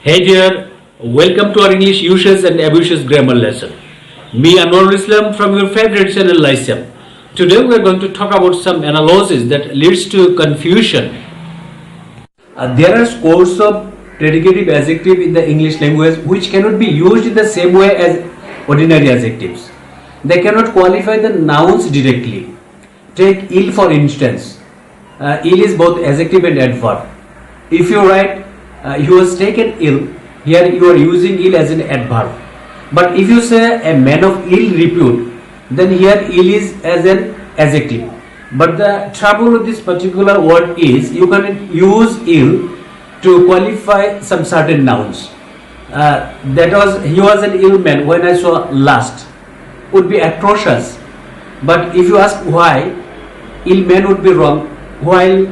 Hey dear, welcome to our English uses and abuses grammar lesson. Me Anwarul Islam from your favorite channel Lyceum. Today we are going to talk about some analysis that leads to confusion. There are scores of predicative adjectives in the English language which cannot be used in the same way as ordinary adjectives. They cannot qualify the nouns directly. Take ill for instance. Ill is both adjective and adverb. If you write he was taken ill, here you are using ill as an adverb. But if you say a man of ill repute, then here ill is as an adjective. But the trouble with this particular word is you can use ill to qualify some certain nouns. He was an ill man when I saw last would be atrocious. But if you ask why, ill man would be wrong, while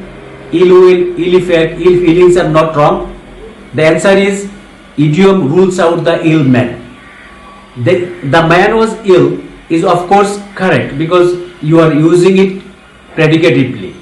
ill will, ill effect, ill feelings are not wrong. The answer is idiom rules out the ill man. The man was ill is of course correct because you are using it predicatively.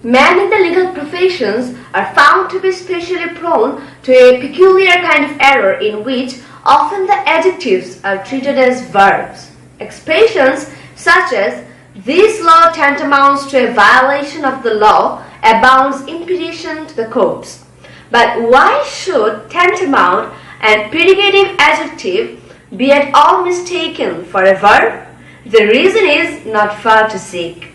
Men in the legal professions are found to be especially prone to a peculiar kind of error in which often the adjectives are treated as verbs. Expressions such as "this law tantamounts to a violation of the law" abounds in petition to the courts. But why should tantamount and predicative adjective be at all mistaken for a verb? The reason is not far to seek.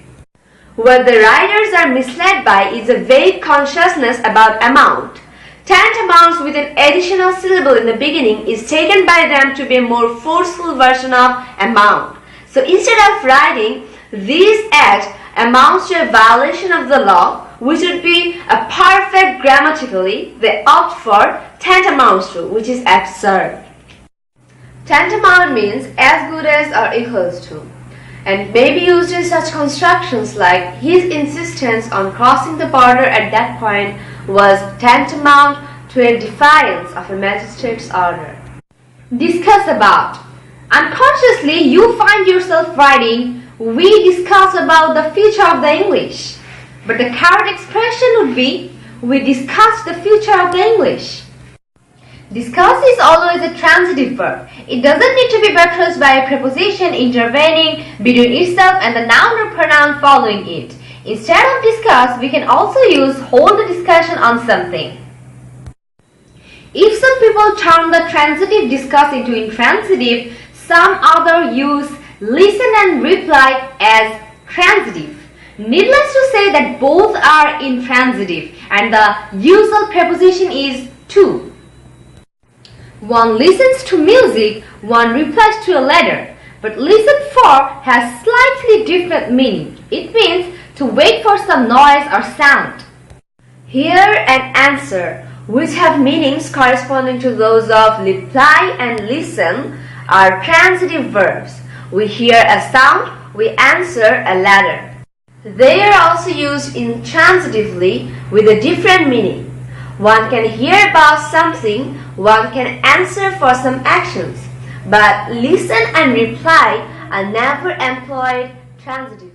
What the writers are misled by is a vague consciousness about amount. Tantamounts with an additional syllable in the beginning is taken by them to be a more forceful version of amount. So instead of writing "this act amounts to a violation of the law," which would be a perfect grammatically, they opt for tantamounts to, which is absurd. Tantamount means as good as or equals to, and may be used in such constructions like his insistence on crossing the border at that point was tantamount to a defiance of a magistrate's order. Discuss about. Unconsciously, you find yourself writing, "We discuss about the future of the English." But the correct expression would be, "We discussed the future of the English." Discuss is always a transitive verb. It doesn't need to be buttressed by a preposition intervening between itself and the noun or pronoun following it. Instead of discuss, we can also use hold the discussion on something. If some people turn the transitive discuss into intransitive, some other use listen and reply as transitive. Needless to say that both are intransitive and the usual preposition is to. One listens to music, one replies to a letter. But listen for has slightly different meaning. It means to wait for some noise or sound. Hear and answer, which have meanings corresponding to those of reply and listen, are transitive verbs. We hear a sound, we answer a letter. They are also used intransitively with a different meaning. One can hear about something, one can answer for some actions, but listen and reply are never employed transitively.